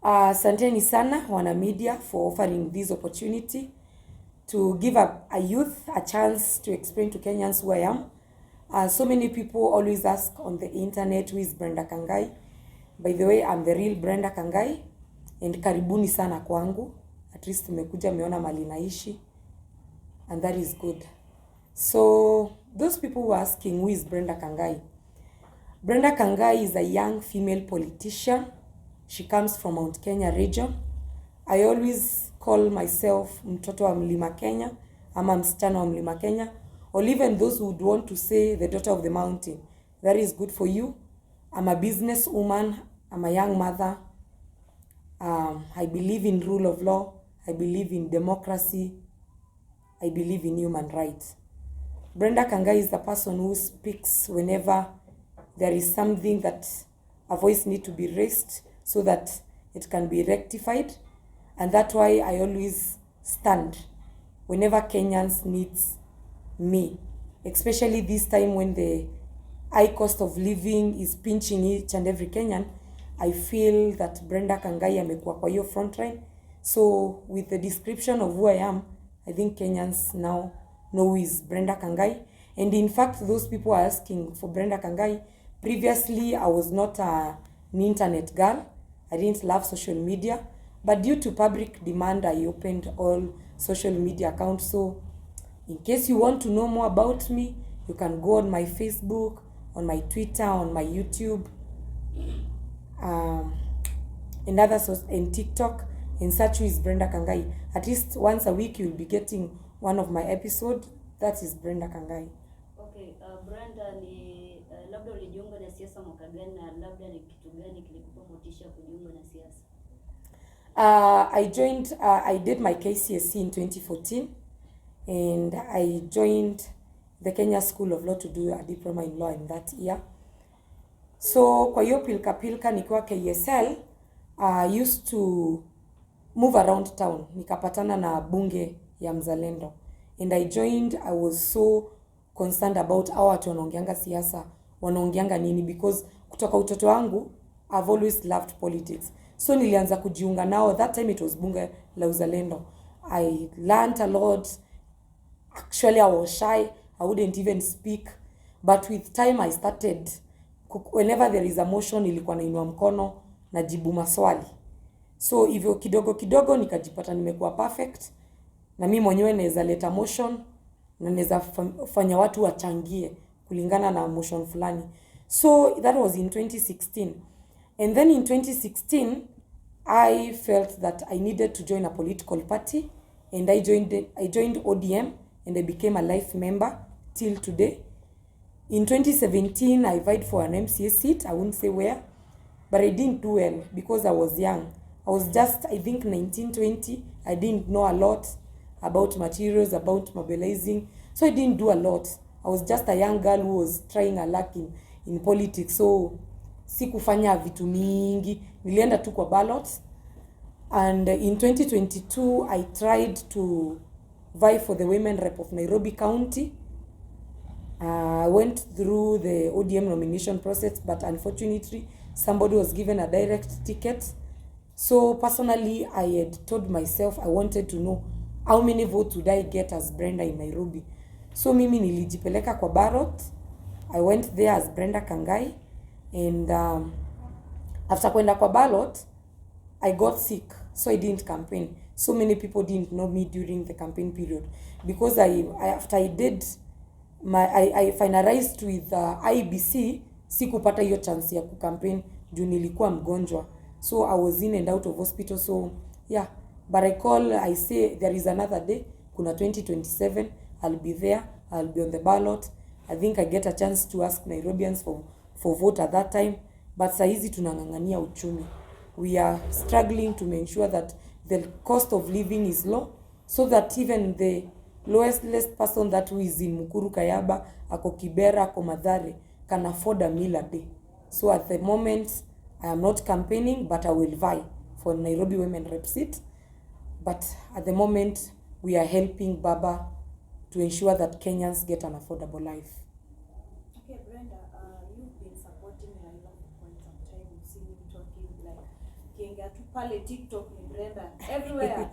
Asanteni sana wana media for offering this opportunity to give a youth a chance to explain to Kenyans who I am. So many people always ask on the internet, who is Brenda Kangai? By the way, I'm the real Brenda Kangai, and karibuni sana kwangu. At least tumekuja meona mali naishi, and that is good. So those people who are asking, who is Brenda Kangai? Brenda Kangai is a young female politician. She comes from Mount Kenya region. I always call myself mtoto wa mlima Kenya, ama msichana wa mlima Kenya, or even those who would want to say the daughter of the mountain. That is good for you. I'm a business woman. I'm a young mother. I believe in rule of law. I believe in democracy. I believe in human rights. Brenda Kangai is the person who speaks whenever there is something that a voice needs to be raised so that it can be rectified. And that's why I always stand whenever Kenyans needs me, especially this time when the high cost of living is pinching each and every Kenyan. I feel that Brenda Kangai amekuwa kwa hiyo front line. So with the description of who I am, I think Kenyans now know who is Brenda Kangai. And in fact, those people are asking for Brenda Kangai. Previously, I was not an internet girl. I didn't love social media. But due to public demand, I opened all social media accounts. So in case you want to know more about me, you can go on my Facebook, on my Twitter, on my YouTube, and other sources, and TikTok, and search who is Brenda Kangai. At least once a week, you'll be getting one of my episodes. That is Brenda Kangai. Okay, Brenda, ni labda ulijiunga na siasa mwaka gani na labda ni kitu gani kilikupa motisha kujiunga na siasa? I did my KCSE in 2014, and I joined the Kenya School of Law to do a diploma in law in that year. So kwa hiyo pilka nikiwa KSL, I used to move around town. Nikapatana na bunge ya Mzalendo, and I was so concerned about how watu wanaongeanga siasa, wanaongeanga nini, because kutoka utoto wangu I've always loved politics. So nilianza kujiunga nao. That time it was bunge la Uzalendo. I learned a lot. Actually, I was shy. I wouldn't even speak. But with time I started, whenever there is a motion, nilikuwa nainua mkono najibu maswali. So hivyo kidogo kidogo nikajipata nimekuwa perfect, na mimi mwenyewe naweza leta motion na naweza fanya watu wachangie kulingana na motion fulani. So that was in 2016. And then in 2016, I felt that I needed to join a political party, and I joined ODM, and I became a life member till today. In 2017, I vied for an MCA seat. I won't say where, but I didn't do well because I was young. I was just, I think, 19, 20. I didn't know a lot about materials, about mobilizing. So I didn't do a lot. I was just a young girl who was trying her luck in politics. So sikufanya vitu mingi. Nilienda tu kwa ballot. And in 2022, I tried to vie for the women rep of Nairobi County. I went through the ODM nomination process, but unfortunately, somebody was given a direct ticket. So personally, I had told myself I wanted to know how many votes would I get as Brenda in Nairobi. So mimi nilijipeleka kwa ballot. I went there as Brenda Kangai, and after kwenda kwa ballot, I got sick, so I didn't campaign. So many people didn't know me during the campaign period because after I did I finalized with IBC, sikupata hiyo chance ya kucampaign juu nilikuwa mgonjwa. So I was in and out of hospital. So yeah, but I say there is another day, kuna 2027, I'll be there, I'll be on the ballot. I think I get a chance to ask Nairobians for vote at that time. But saizi tunangangania uchumi. We are struggling to make sure that the cost of living is low, so that even the lowest person that who is in Mukuru Kayaba, ako Kibera, ako Mathare, can afford a meal a day. So at the moment, I am not campaigning, but I will vie for Nairobi Women Rep seat. But at the moment, we are helping Baba to ensure that Kenyans get an affordable life. Okay, Brenda, you've been supporting Raila for quite some time. You've seen him talking like Kenga pale TikTok ni Brenda everywhere.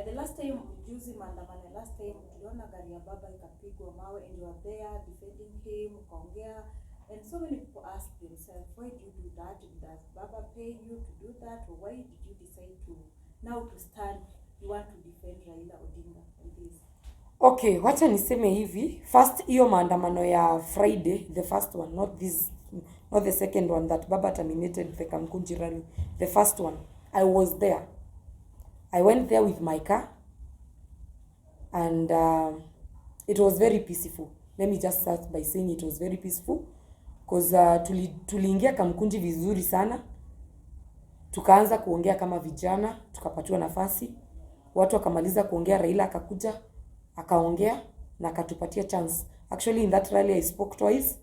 The last time juzi maandamano, last time tuliona gari ya baba ikapigwa mawe and you are there defending him, ukaongea, and so many people ask themselves, why do you do that? Does baba pay you to do that, or why did you decide to now to stand, you want to defend Raila Odinga on this? Okay, wacha niseme hivi. First, hiyo maandamano ya Friday, the first one, not the second one that baba terminated the Kamkunji rally. The first one, I was there. I went there with my car, and it was very peaceful. Let me just start by saying it was very peaceful, because tuliingia Kamkunji vizuri sana. Tukaanza kuongea kama vijana, tukapatiwa nafasi. Watu wakamaliza kuongea, Raila akakuja, akaongea na akatupatia chance. Actually in that rally I spoke twice,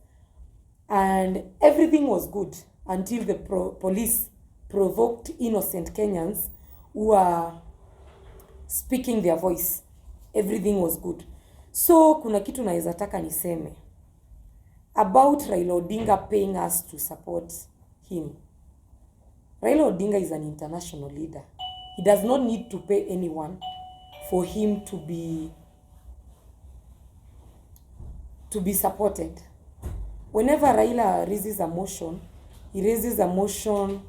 and everything was good until the police provoked innocent Kenyans who are speaking their voice. Everything was good. So kuna kitu naweza taka niseme about Raila Odinga paying us to support him. Raila Odinga is an international leader. He does not need to pay anyone for him to be supported. Whenever Raila raises a motion, he raises a motion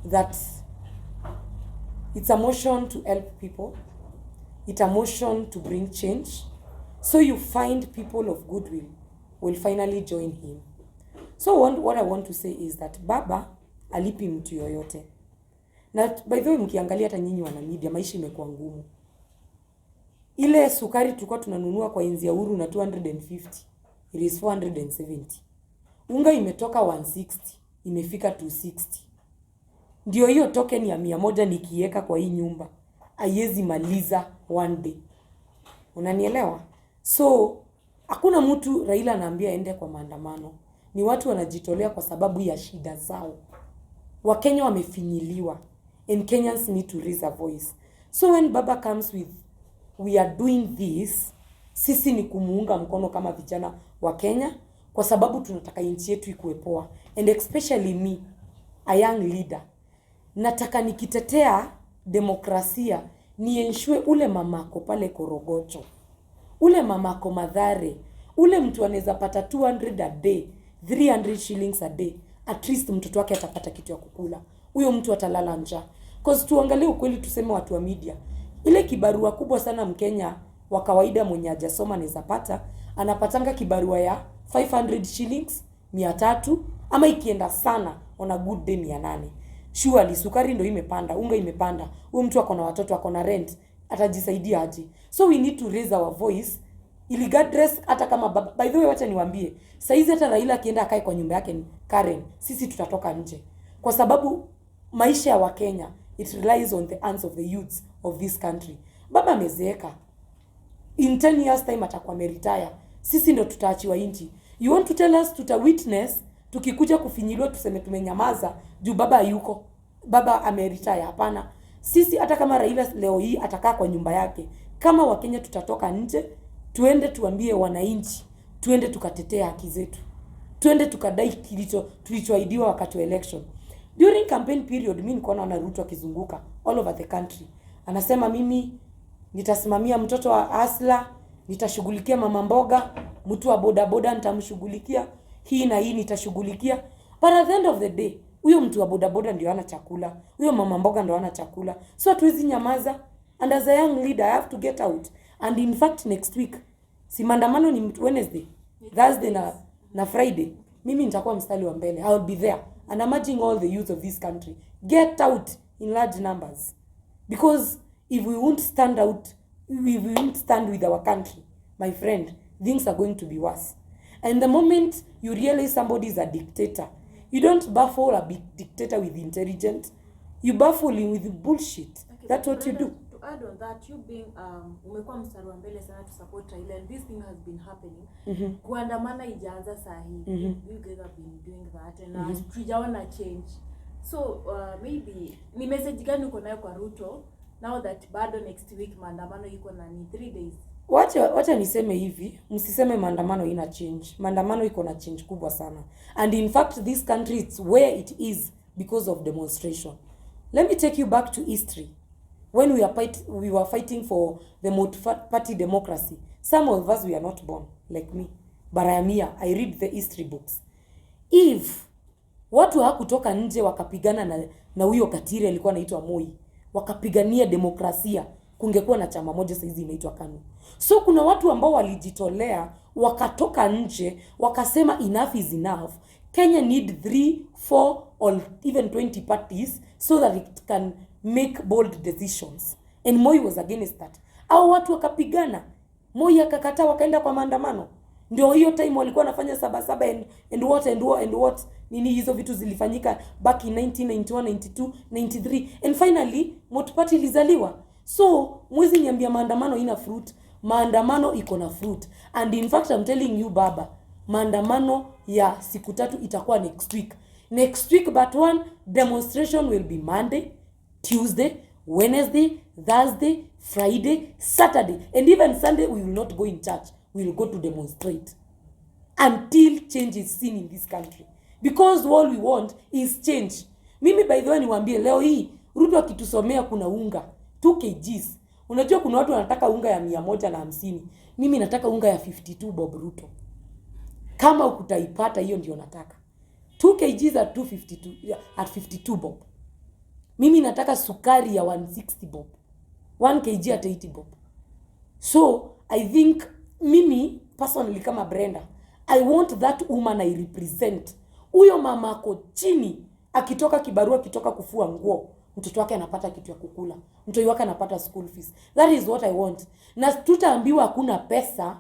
that it's a motion to help people. It's a motion to bring change. So you find people of goodwill will finally join him. So what I want to say is that baba alipi mtu yoyote. Na by the way, mkiangalia hata nyinyi wana media, maisha imekuwa ngumu. Ile sukari tulikuwa tunanunua kwa enzi ya uhuru na 250, it is 470. Unga imetoka 160, imefika 260. Ndio hiyo token ya 100 nikiweka kwa hii nyumba haiwezi maliza one day. Unanielewa? So hakuna mtu Raila anaambia ende kwa maandamano. Ni watu wanajitolea kwa sababu ya shida zao. Wakenya wamefinyiliwa, and Kenyans need to raise a voice. So when baba comes with we are doing this, sisi ni kumuunga mkono kama vijana wa Kenya, kwa sababu tunataka nchi yetu ikuwe poa, and especially me, a young leader. Nataka nikitetea demokrasia ni ensure ule mamako pale Korogocho, ule mamako Madhare, ule mtu anaweza pata 200 a day, 300 shillings a day, at least mtoto wake atapata kitu ya kukula. Huyo mtu atalala njaa. Cause tuangalie ukweli, tuseme watu wa media, ile kibarua kubwa sana Mkenya wa kawaida mwenye hajasoma anaweza pata, anapatanga kibarua ya 500 shillings, 300, ama ikienda sana on a good day 800. Surely sukari ndio imepanda, unga imepanda. Huyo mtu akona watoto, akona rent, atajisaidia aje? So we need to raise our voice regardless. Hata kama baba, by the way, wacha niwaambie, saizi hata Raila akienda akae kwa nyumba yake Karen, sisi tutatoka nje, kwa sababu maisha ya Wakenya it relies on the hands of the youths of this country. Baba amezeeka, in 10 years time atakuwa meretire, sisi ndo tutaachiwa nchi. You want to tell us tutawitness tukikuja kufinyiliwa tuseme tumenyamaza juu baba hayuko, baba ameretire? Hapana. Sisi hata kama Raila leo hii atakaa kwa nyumba yake, kama Wakenya tutatoka nje, tuende tuambie wananchi, tuende tukatetea haki zetu, tuende tukadai tulichoahidiwa wakati wa election. During campaign period, mimi niko naona Ruto akizunguka all over the country, anasema mimi nitasimamia mtoto wa Asla, nitashughulikia mama mboga, mtu wa boda boda nitamshughulikia, hii na hii nitashughulikia. But at the end of the day, huyo mtu wa boda boda ndio ana chakula, huyo mama mboga ndio ana chakula. So hatuwezi nyamaza, and as a young leader I have to get out. And in fact next week, si maandamano ni Wednesday, Thursday na Friday, mimi nitakuwa mstari wa mbele. I will be there, and I'm urging all the youth of this country, get out in large numbers, because if we won't stand out, if we won't stand with our country, my friend, things are going to be worse. And the moment you realize somebody is a dictator, you don't baffle a big dictator with intelligence, you baffle him with bullshit. Okay, that's what you do. To add on that, you being umekuwa mstari wa mbele sana to support Raila, and this thing has been happening. Kuandamana ijaanza saa hii. You guys have been doing that, and tujaona change. So maybe ni message gani uko nayo kwa Ruto now that bado next week maandamano iko na ni 3 days? Wacha niseme hivi, msiseme maandamano ina change. Maandamano iko na change kubwa sana. And in fact this country, it's where it is because of demonstration. Let me take you back to history. When we were fighting for the multi-party democracy, some of us we are not born, like me. But I am here. I read the history books. If watu hakutoka nje wakapigana na huyo katiri alikuwa anaitwa Moi, wakapigania demokrasia, kungekuwa na chama moja saizi inaitwa KANU. So kuna watu ambao walijitolea, wakatoka nje, wakasema enough is enough. Kenya need 3, 4 or even 20 parties so that it can make bold decisions. And Moi was against that. Au watu wakapigana, Moi akakataa, wakaenda kwa maandamano. Ndio hiyo time walikuwa wanafanya sabasaba and what nini hizo vitu zilifanyika back in 1991, 92, 93 and finally multi-party ilizaliwa. So mwezi niambia maandamano ina fruit. Maandamano iko na fruit. And in fact I'm telling you baba, maandamano ya siku 3 itakuwa next week. Next week but one demonstration will be Monday, Tuesday, Wednesday, Thursday, Friday, Saturday, and even Sunday we will not go in church. We will go to demonstrate until change is seen in this country, because all we want is change. Mimi by the way niwaambie leo hii Ruto akitusomea kuna unga 2 kgs. Unajua kuna watu wanataka unga ya 150. Mimi nataka unga ya 52 bob Ruto. Kama ukutaipata hiyo ndio nataka. 2 kgs at 252 at 52 bob. Mimi nataka sukari ya 160 bob. 1 kg at 80 bob. So I think mimi personally kama Brenda, I want that woman I represent. Huyo mama ako chini, akitoka kibarua, akitoka kufua nguo, mtoto wake anapata kitu ya kukula, mtoto wake anapata school fees. That is what I want. Na tutaambiwa hakuna pesa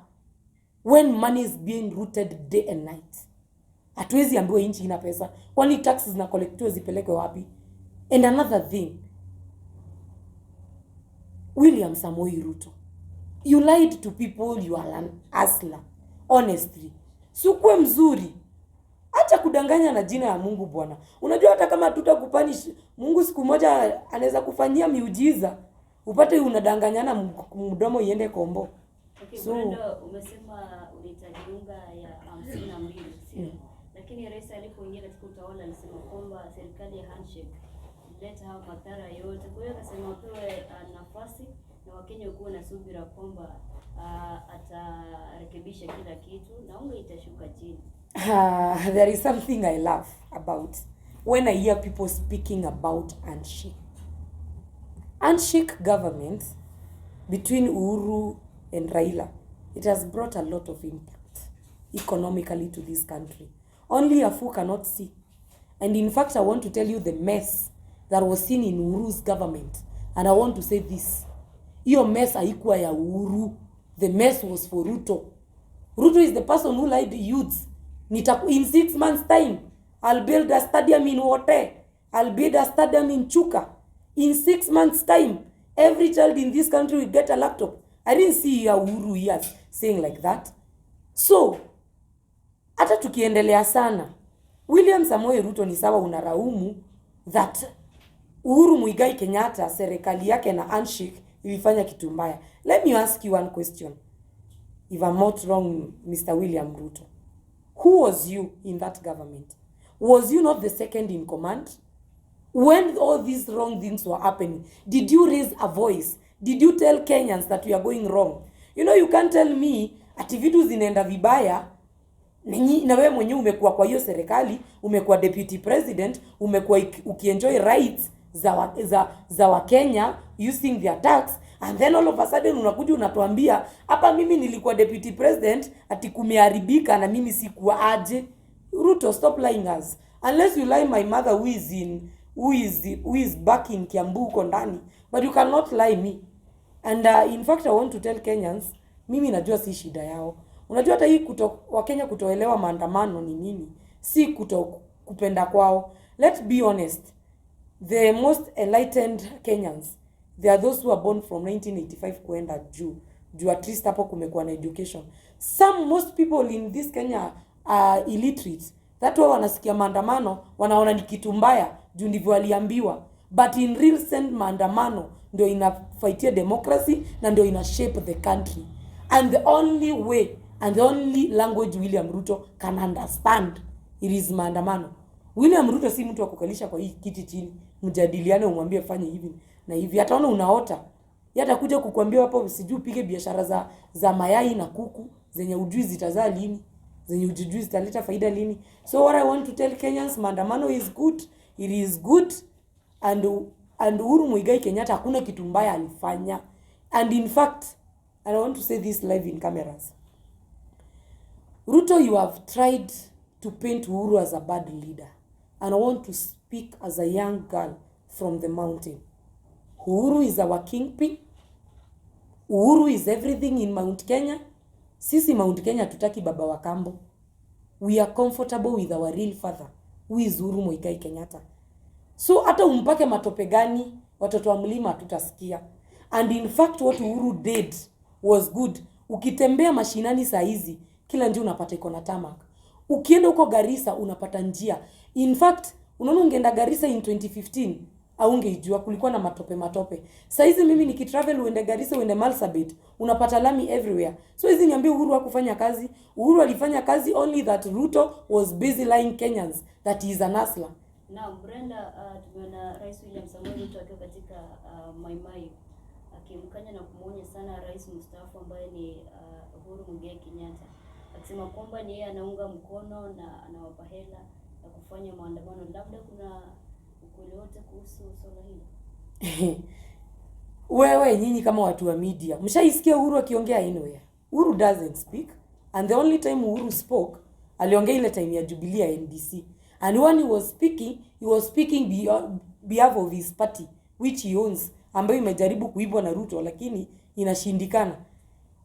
when money is being rooted day and night. Hatuwezi ambiwa nchi ina pesa. Kwani taxes na collectiwa zipelekwe wapi? And another thing, William Samoei Ruto, you lied to people, you are an hustler. Honestly. Sikuwe mzuri. Acha kudanganya na jina ya Mungu bwana. Unajua hata kama tutakupanish, Mungu siku moja anaweza kufanyia miujiza. Upate unadanganyana mdomo iende kombo. Okay, so umesema ulitajiunga ya 52, sio? Lakini rais alipoingia katika utawala alisema kwamba serikali ya handshake ileta hao madhara yote. Kwa hiyo akasema pewe nafasi na Wakenya kuwa na subira kwamba atarekebisha kila kitu na unga itashuka chini. There is something I love about when I hear people speaking about handshake. Handshake government between Uhuru and Raila, it has brought a lot of impact economically to this country. Only a fool cannot see. And in fact, I want to tell you the mess that was seen in Uhuru's government. And I want to say this. Hiyo mess haikuwa ya Uhuru. The mess was for Ruto. Ruto is the person who lied to youths. In 6 months' time, I'll build a stadium in Wote. I'll build a stadium in Chuka. In 6 months' time, every child in this country will get a laptop. I didn't see Uhuru here saying like that. So, hata tukiendelea sana, William Samoei Ruto ni sawa unaraumu that Uhuru Muigai Kenyatta serikali yake na handshake ilifanya kitu mbaya. Let me ask you one question. If I'm not wrong, Mr. William Ruto, who was you in that government? Was you not the second in command? When all these wrong things were happening, did you raise a voice? Did you tell Kenyans that we are going wrong? You know, you can't tell me ati vitu zinaenda vibaya na wewe mwenyewe umekuwa kwa hiyo serikali, umekuwa deputy president, umekuwa ukienjoy rights za Wakenya using their tax, and then all of a sudden unakuja unatuambia hapa mimi nilikuwa deputy president ati kumeharibika na mimi sikuwa aje. Ruto, stop lying us. Unless you lie my mother who is back in Kiambu uko ndani, but you cannot lie me. And in fact I want to tell Kenyans, mimi najua si shida yao. Unajua hata hii Wakenya kutoelewa maandamano ni nini, si kupenda kwao. Let's be honest. The most enlightened Kenyans, they are those who are born from 1985 kuenda juu at least hapo kumekuwa na education. Most people in this Kenya are illiterate. That why wanasikia maandamano wanaona ni kitu mbaya juu ndivyo waliambiwa. But in real sense maandamano ndio inafaitia democracy na ndio ina shape the country. And the only way and the only language William Ruto can understand, it is maandamano. William Ruto si mtu wa kukalisha kwa hii kiti chini, mjadiliane umwambie fanye hivi na hivi. Ataona unaota. Yeye atakuja kukuambia hapo sijui upige biashara za mayai na kuku zenye ujui zitazaa lini, zenye ujui zitaleta faida lini. So what I want to tell Kenyans, maandamano is good. It is good. And Uhuru Muigai Kenyatta hakuna kitu mbaya alifanya. And in fact, and I want to say this live in cameras. Ruto, you have tried to paint Uhuru as a bad leader. And I want to speak as a young girl from the mountain. Uhuru is our kingpin. Uhuru is everything in Mount Kenya. Sisi Mount Kenya tutaki baba wa kambo. We are comfortable with our real father, who is Uhuru Muigai Kenyatta. So hata umpake matope gani, watoto wa mlima tutasikia. And in fact what Uhuru did was good. Ukitembea mashinani saa hizi, kila njia unapata iko na tarmac. Ukienda huko Garissa unapata njia. In fact, unaona ungeenda Garissa in 2015, au ungeijua kulikuwa na matope. Saa hizi mimi nikitravel uende Garissa uende Marsabit, unapata lami everywhere. So hizi niambie Uhuru hakufanya kazi. Uhuru alifanya kazi, only that Ruto was busy lying Kenyans that he is an hustler. Now Brenda, tumeona Rais William Samoei Ruto akiwa katika Maimai akimkanya na kumuonya sana rais mstaafu ambaye ni Uhuru Muigai Kenyatta, akisema kwamba ni yeye anaunga mkono na anawapa hela na kufanya maandamano. Labda kuna ukweli wote kuhusu swala hili? Wewe nyinyi kama watu wa media, mshaisikia Uhuru akiongea anywhere? Uhuru doesn't speak, and the only time Uhuru spoke, aliongea ile time ya Jubilee NDC. And when he was speaking behalf of his party, which he owns, ambayo imejaribu kuibwa na Ruto, lakini inashindikana.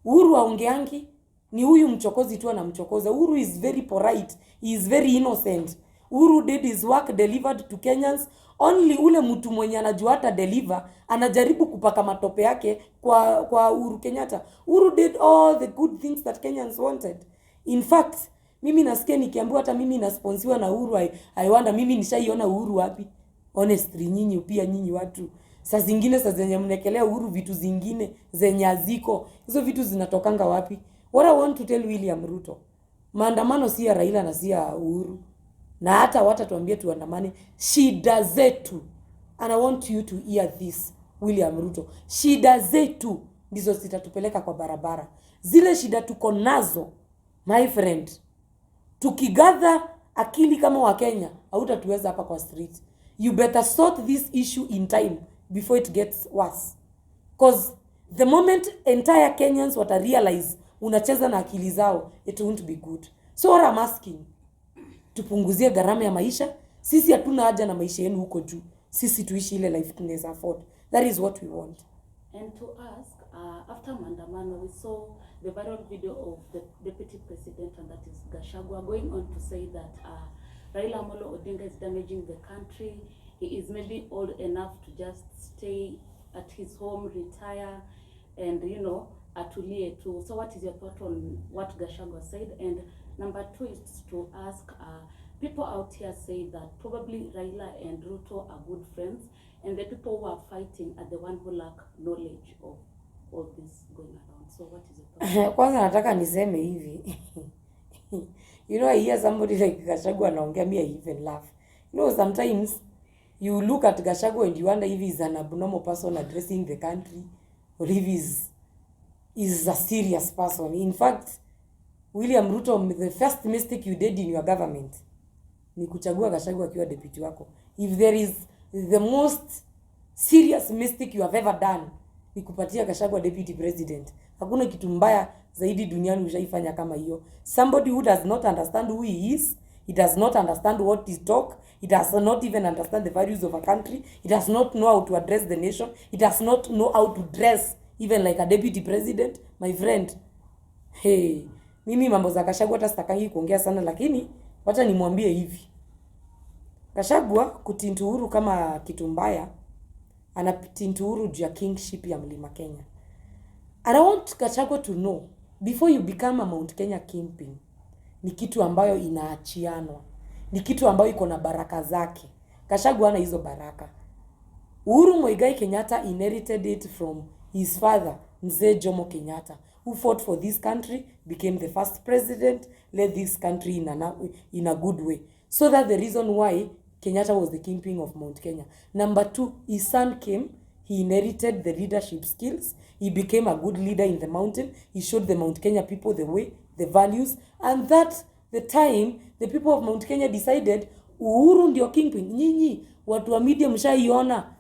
Uhuru aongeangi, ni huyu mchokozi tu anamchokoza. Uhuru is very polite, he is very innocent. Uhuru did his work, delivered to Kenyans. Only ule mtu mwenye anajua hata deliver, anajaribu kupaka matope yake kwa Uhuru Kenyatta. Uhuru did all the good things that Kenyans wanted. In fact, mimi nasikia nikiambiwa hata mimi nasponsiwa na Uhuru, I wonder mimi nishaiona Uhuru wapi? Honestly, nyinyi watu. Saa zingine saa zenye mnekelea Uhuru vitu zingine zenye aziko. Hizo vitu zinatokanga wapi? What I want to tell William Ruto, maandamano si ya Raila na si ya Uhuru. Na hata watatuambia tuandamane, shida zetu. And I want you to hear this, William Ruto. Shida zetu ndizo zitatupeleka kwa barabara. Zile shida tuko nazo, my friend, tukigather akili kama wa Kenya, hautatuweza hapa kwa street. You better sort this issue in time before it gets worse. Because the moment entire Kenyans wata realize unacheza na akili zao, it won't be good. So what I'm asking, tupunguzie gharama ya maisha. Sisi hatuna haja na maisha yenu huko juu. Sisi tuishi ile life tunaweza afford. That is what we want. And to ask, after maandamano, we saw the viral video of the deputy president, and that is Gachagua, going on to say that Raila Amolo Odinga is damaging the country. He is maybe old enough to just stay at his home, retire, and atulie too. So what is your thought on what Gachagua said? And number two is to ask, people out here say that probably Raila and Ruto are good friends, and the people who are fighting are the one who lack knowledge of all this going around. So what is your thought? Kwanza nataka niseme hivi. I hear somebody like Gachagua anaongea, me I even laugh. Sometimes you look at Gachagua and you wonder if he's an abnormal person addressing the country, or if he's a serious person. In fact, William Ruto, the first mistake you did in your government ni kuchagua Gachagua akiwa deputy wako. If there is the most serious mistake you have ever done, ni kupatia Gachagua deputy president. Hakuna kitu mbaya zaidi duniani ushaifanya kama hiyo. Somebody who does not understand who he is, he does not understand what he talk, he does not even understand the values of a country, he does not know how to address the nation, he does not know how to dress even like a deputy president. My friend, hey, mimi mambo za Gachagua hata sitakangi kuongea sana, lakini wacha nimwambie hivi. Gachagua kutintu Uhuru kama kitu mbaya, anatintu Uhuru juu ya kingship ya Mlima Kenya. And I want Gachagua to know, before you become a Mount Kenya kingpin, ni kitu ambayo inaachianwa. Ni kitu ambayo iko na baraka zake. Gachagua hana hizo baraka. Uhuru Muigai Kenyatta inherited it from his father, Mzee Jomo Kenyatta, who fought for this country, became the first president, led this country in a good way. So that's the reason why Kenyatta was the kingpin of Mount Kenya. Number 2, his son came. He inherited the leadership skills. He became a good leader in the mountain. He showed the Mount Kenya people the way, the values. And that the time, the people of Mount Kenya decided, Uhuru ndio kingpin. Nyinyi, watu wa media mshaiona.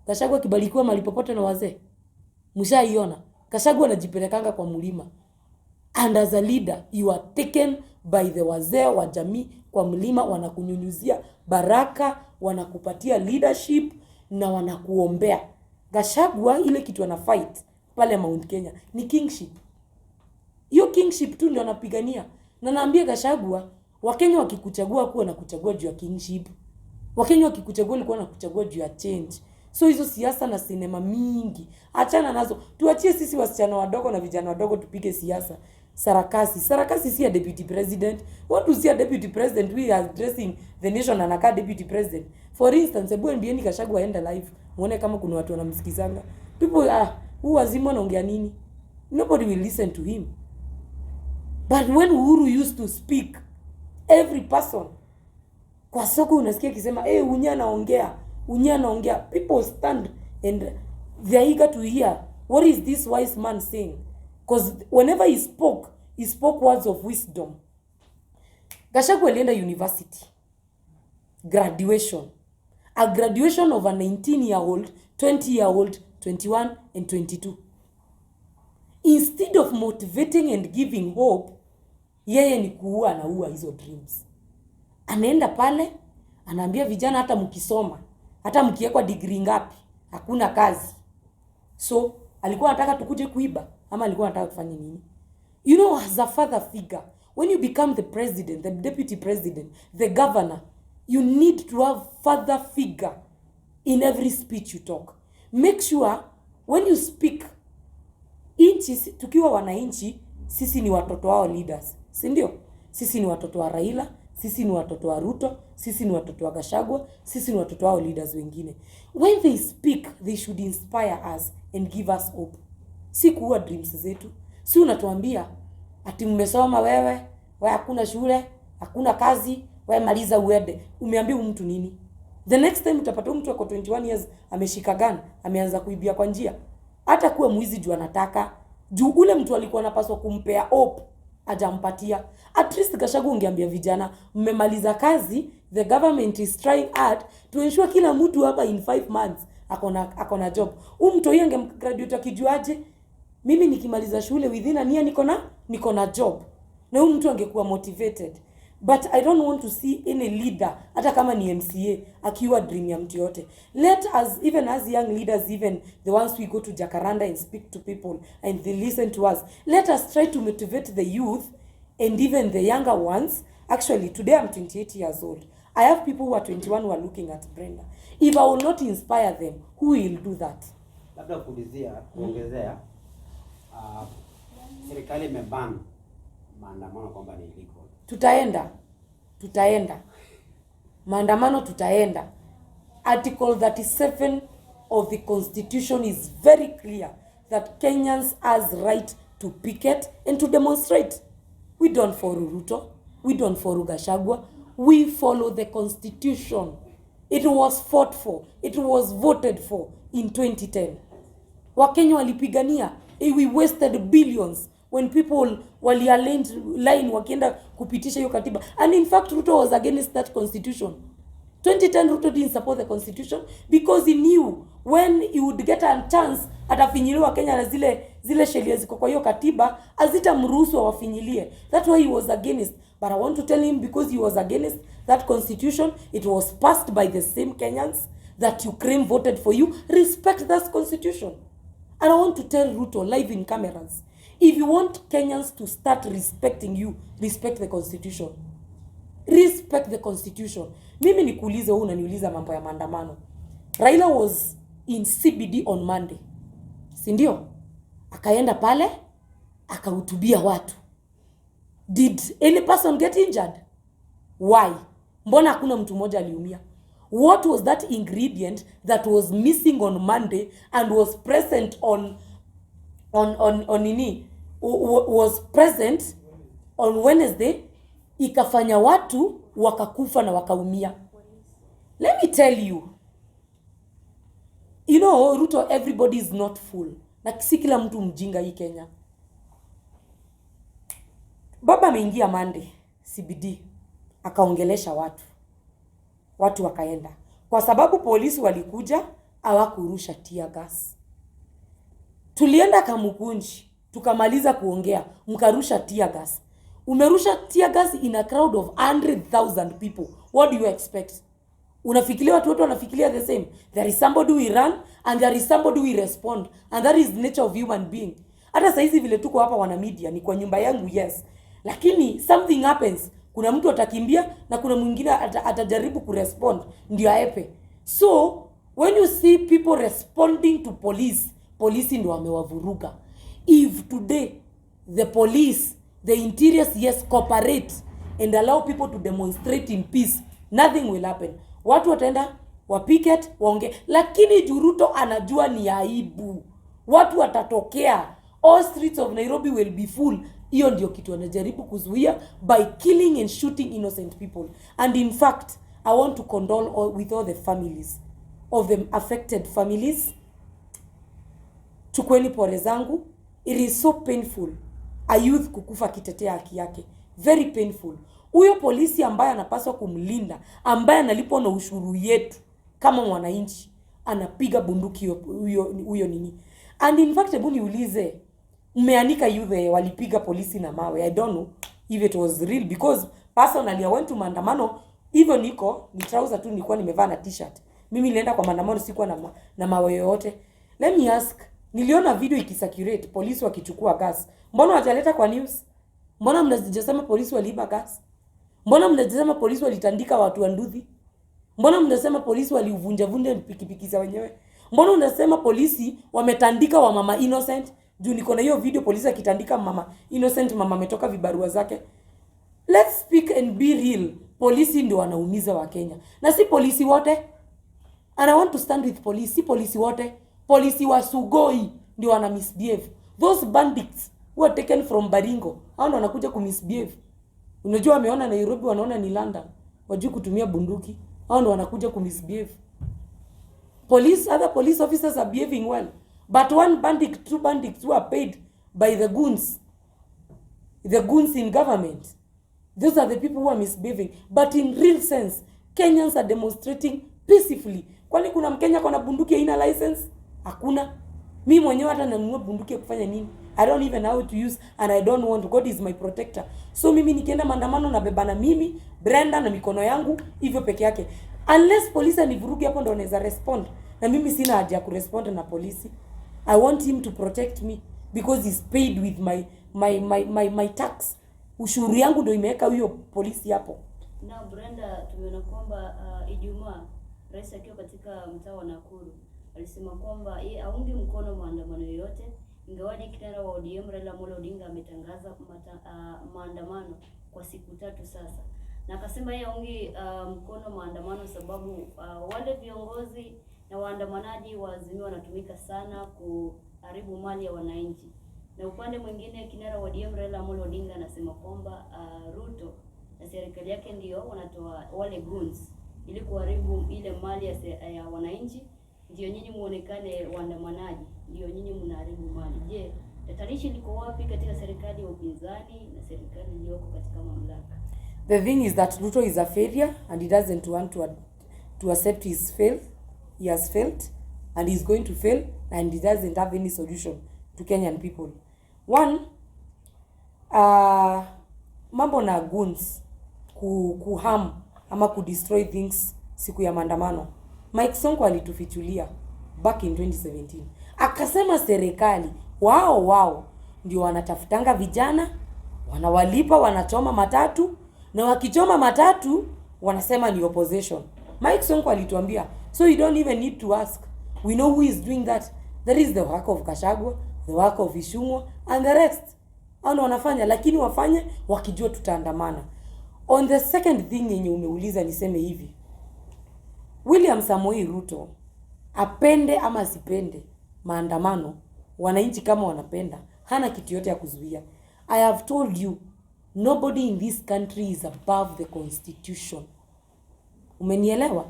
Gachagua kibalikiwa mahali popote na wazee. Mshaiona. Gachagua anajipelekanga kwa mlima. And as a leader, you are taken by the wazee wa jamii kwa mlima, wanakunyunyuzia baraka, wanakupatia leadership na wanakuombea. Gachagua ile kitu ana fight pale Mount Kenya ni kingship. Hiyo kingship tu ndio anapigania. Na naambia Gachagua, Wakenya wakikuchagua kuwa na kuchagua juu ya kingship. Wakenya wakikuchagua walikuwa wanakuchagua juu ya change. So hizo siasa na sinema mingi, achana nazo. Tuachie sisi wasichana wadogo na vijana wadogo tupige siasa. Sarakasi si a deputy president. What to see a deputy president? We are addressing the nation and a deputy president. For instance, ebu ambieni Gachagua aende live. Muone kama kuna watu wanamsikizanga. People who Azimio anaongea nini? Nobody will listen to him. But when Uhuru used to speak, every person kwa soko unasikia akisema Unya anaongea, people stand and they are eager to hear what is this wise man saying, because whenever he spoke words of wisdom. Gachagua alienda university graduation, a graduation of a 19-year-old, 20-year-old, 21 and 22. Instead of motivating and giving hope, yeye ni kuua na ua hizo dreams. Anaenda pale, anaambia vijana hata mkisoma, hata mkiekwa degree ngapi, hakuna kazi. So, alikuwa anataka tukuje kuiba, ama alikuwa anataka kufanya nini? You know, as a father figure, when you become the president, the deputy president, the governor, you need to have father figure in every speech you talk. Make sure when you speak, tukiwa wananchi, sisi ni watoto wao leaders. Si ndio? Sisi ni watoto wa Raila, sisi ni watoto wa Ruto, sisi ni watoto wa Gachagua, sisi ni watoto wao leaders wengine. When they speak, they should inspire us and give us hope. Si kuua dreams zetu. Si unatuambia ati mmesoma wewe hakuna shule, hakuna kazi, wewe maliza uende. Umeambia mtu nini? The next time utapata mtu ako 21 years ameshika gun, ameanza kuibia kwa njia. Hata kuwa mwizi juu anataka, juu ule mtu alikuwa anapaswa kumpea hope, ajampatia. At least Gachagua ungeambia vijana, mmemaliza kazi, the government is trying hard to ensure kila mtu hapa in 5 months akona job. Mtu yeye angegraduate akijuaje, mimi nikimaliza shule within a year niko na job. Na mtu angekuwa motivated. But I don't want to see any leader, hata kama ni MCA, akiwa dream ya mtu yote. Let us, even as young leaders, even the ones we go to Jacaranda and speak to people and they listen to us, let us try to motivate the youth and even the younger ones. Actually, today I'm 28 years old. I have people who are 21 who are looking at Brenda. If I will not inspire them, who will do that? Labda kuongezea, serikali imeban maandamano kwamba ni illegal. Tutaenda. Maandamano tutaenda. Article 37 of the Constitution is very clear that Kenyans has right to picket and to demonstrate. We don't follow Ruto. We don't follow Gachagua. We follow the Constitution. It was fought for. It was voted for in 2010. Wakenya walipigania. We wasted billions when people wali-aligned line wakienda kupitisha hiyo katiba. And in fact, Ruto was against that constitution. 2010, Ruto didn't support the constitution because he knew when he would get a chance atafinyiliwa Kenya na zile sheria ziko kwa hiyo katiba azitamruhusu wafinyilie. That's why he was against. But I want to tell him, because he was against that constitution, it was passed by the same Kenyans that Ukraine voted for you. Respect that constitution. And I want to tell Ruto live in cameras, if you want Kenyans to start respecting you, respect the constitution. Respect the constitution. Mimi nikuulize wewe unaniuliza mambo ya maandamano. Raila was in CBD on Monday. Si ndio? Akaenda pale, akahutubia watu. Did any person get injured? Why? Mbona hakuna mtu mmoja aliumia? What was that ingredient that was missing on Monday and was present was present on Wednesday, ikafanya watu wakakufa na wakaumia. Let me tell you, you know, Ruto, everybody is not full. Na si kila mtu mjinga hii Kenya. Baba ameingia Monday CBD akaongelesha watu wakaenda, kwa sababu polisi walikuja hawakurusha tear gas. Tulienda Kamukunji tukamaliza kuongea, mkarusha tear gas. Umerusha tear gas in a crowd of 100,000 people. What do you expect? Unafikiria watu wote wanafikiria the same? There is somebody who run and there is somebody who respond, and that is the nature of human being. Hata saizi vile tuko hapa wana media ni kwa nyumba yangu, yes, lakini something happens, kuna mtu atakimbia na kuna mwingine atajaribu kurespond ndio aepe. So when you see people responding to police ndio wamewavuruga. If today the police, the interiors, yes, cooperate and allow people to demonstrate in peace, nothing will happen. Watu wataenda wapicket waonge, lakini Ruto anajua ni aibu. Watu watatokea, all streets of Nairobi will be full. Hiyo ndio kitu anajaribu kuzuia by killing and shooting innocent people. And in fact, I want to condole with all the families of the affected families. Chukweni pole zangu. It is so painful a youth kukufa kitetea haki yake. Very painful. Huyo polisi ambaye anapaswa kumlinda, ambaye analipwa na ushuru yetu kama mwananchi, anapiga bunduki huyo nini. And in fact, hebu niulize, mmeanika youth walipiga polisi na mawe. I don't know if it was real, because personally I went to maandamano, hivyo ni trouser tu nilikuwa nimevaa na t-shirt. Mimi nilienda kwa maandamano sikuwa na mawe yoyote. Let me ask, niliona video ikisacurate polisi wakichukua gas. Mbona wajaleta kwa news? Mbona mnasema polisi waliiba gas? Mbona mnasema polisi walitandika watu wa Nduthi? Mbona mnasema polisi waliuvunja pikipiki za wenyewe? Mbona unasema polisi wametandika wa mama innocent? Juu niko na hiyo video polisi akitandika mama innocent, mama ametoka vibarua zake. Let's speak and be real. Polisi ndio wanaumiza wa Kenya. Na si polisi wote. And I want to stand with police. Si polisi wote. Polisi wa Sugoi ndio wana misbehave. Those bandits who are taken from Baringo, hao ndio wanakuja kumisbehave. Unajua wameona Nairobi, wanaona ni London, wajui kutumia bunduki. Hao ndio wanakuja kumisbehave. Other police officers are behaving well. But two bandits who are paid by the goons in government, those are the people who are misbehaving. But in real sense, Kenyans are demonstrating peacefully. Kwani kuna Mkenya kwa na bunduki haina license? Hakuna. Mimi mwenyewe hata nanunua bunduki kufanya nini? I don't even know how to use, and I don't want. God is my protector. So mimi nikienda maandamano na bebana mimi, Brenda na mikono yangu hivyo peke yake. Unless polisi anivuruge hapo ndo naweza respond. Na mimi sina haja ya kurespond na polisi. I want him to protect me because he's paid with my tax. Ushuru yangu ndio imeweka huyo polisi hapo. Na Brenda, tumeona kwamba Ijumaa rais akiwa katika mtaa wa Nakuru alisema kwamba yeye aungi mkono maandamano yote, ingawaje kinara wa ODM Raila ODINGA ametangaza maandamano kwa siku 3 sasa. Na akasema yeye aungi mkono maandamano sababu wale viongozi na waandamanaji wa Azimio wanatumika sana kuharibu mali ya wananchi. Na upande mwingine kinara wa ODM Raila ODINGA anasema kwamba Ruto na serikali yake ndio wanatoa wale goons ili kuharibu ile mali ya wananchi. Ndio nyinyi muonekane waandamanaji, ndio nyinyi mnaharibu mali. Je, tatanishi liko wapi katika serikali ya upinzani na serikali iliyoko katika mamlaka? The thing is that Ruto is a failure and he doesn't want to accept his fail. He has failed and he's going to fail, and he doesn't have any solution to Kenyan people. One, mambo na goons kuharm ama kudestroy things siku ya maandamano. Mike Sonko alitufichulia back in 2017. Akasema serikali wao ndio wanatafutanga vijana, wanawalipa, wanachoma matatu, na wakichoma matatu wanasema ni opposition. Mike Sonko alituambia, so you don't even need to ask. We know who is doing that. That is the work of Gachagua, the work of Ishungwa and the rest. Hao wanafanya, lakini wafanye wakijua tutaandamana. On the second thing yenye umeuliza niseme hivi. William Samoei Ruto apende ama asipende maandamano, wananchi kama wanapenda, hana kitu yote ya kuzuia. I have told you nobody in this country is above the constitution. Umenielewa?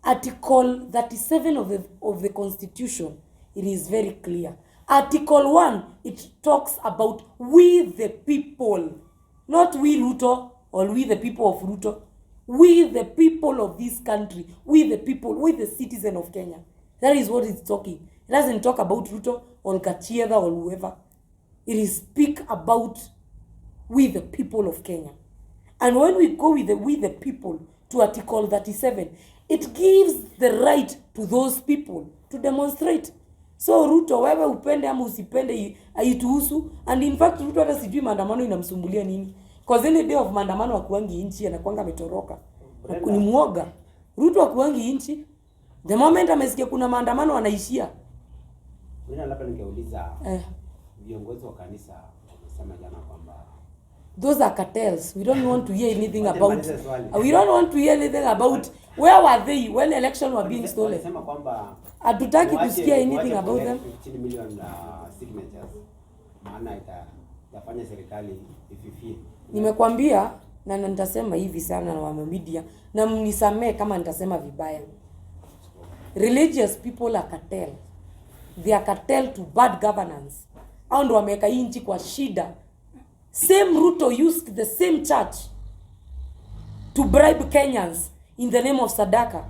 Article 37 of the constitution, it is very clear. Article 1, it talks about we the people, not we Ruto or we the people of Ruto. We the people of this country, we the people, we the citizen of Kenya. That is what it's talking. It doesn't talk about Ruto or Gachiega or whoever. It is speak about we the people of Kenya. And when we go with we the people to Article 37, it gives the right to those people to demonstrate. So Ruto, wewe upende ama usipende haituhusu. And in fact Ruto hata sijui maandamano inamsumbulia nini. Cause any day of maandamano hakuangi inchi, anakuanga ametoroka. Ni muoga. Ruto hakuangi inchi. The moment amesikia kuna maandamano anaishia. Mimi labda ningeuliza viongozi wa kanisa wamesema jana kwamba those are cartels. We don't want to hear anything about. We don't want to hear anything about where were they when election were being stolen. Wamesema kwamba hatutaki kusikia anything about them. 15 million signatures. Maana itafanya serikali ififie. Nimekwambia na nitasema hivi sana na wa media na mnisamee kama nitasema vibaya. Religious people are cartel. They are cartel to bad governance. Hao ndio wameka inchi kwa shida. Same Ruto used the same church to bribe Kenyans in the name of sadaka.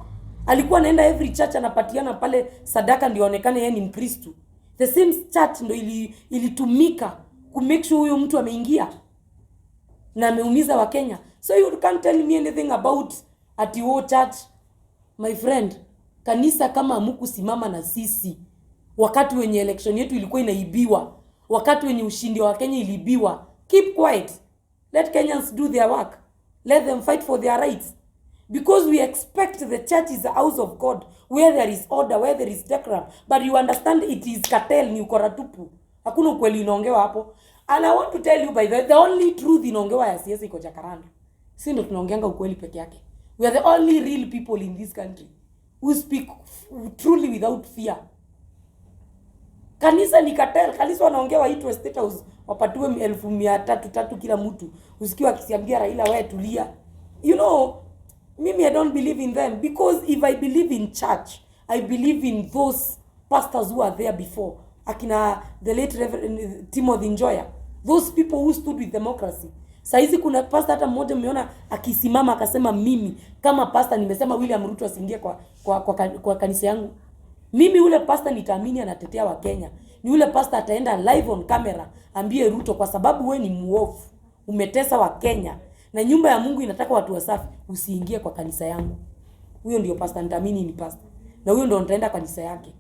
Alikuwa anaenda every church anapatiana pale sadaka ndio aonekane yeye ni Mkristo. The same church ndio ilitumika ku make sure huyo mtu ameingia na ameumiza wa Kenya. So you can't tell me anything about at your church. My friend, kanisa kama amuku simama na sisi wakati wenye election yetu ilikuwa inaibiwa, wakati wenye ushindi wa Kenya ilibiwa, keep quiet. Let Kenyans do their work. Let them fight for their rights. Because we expect the church is the house of God, where there is order, where there is decorum. But you understand it is cartel, ni ukora tupu. Hakuna ukweli inaongewa hapo. And I want to tell you by the only truth inaongewa ya siasa iko Jakaranda. Si ndo tunaongeanga ukweli peke yake. We are the only real people in this country who speak truly without fear. Kanisa ni cartel. Kanisa wanaongewa itwe state house wapatiwe 1,300 kila mtu. Usikiwa akisiambia Raila wewe tulia. You know, mimi I don't believe in them because if I believe in church, I believe in those pastors who are there before. Akina the late Reverend Timothy Njoya. Those people who stood with democracy. Saizi kuna pastor hata mmoja mmeona akisimama akasema mimi kama pastor nimesema William Ruto asiingie kwa kanisa yangu. Mimi ule pastor nitaamini anatetea wa Kenya. Ni ule pastor ataenda live on camera ambie Ruto kwa sababu we ni muovu. Umetesa wa Kenya na nyumba ya Mungu inataka watu wasafi, usiingie kwa kanisa yangu. Huyo ndio pastor nitaamini ni pastor. Na huyo ndio nitaenda kanisa yake.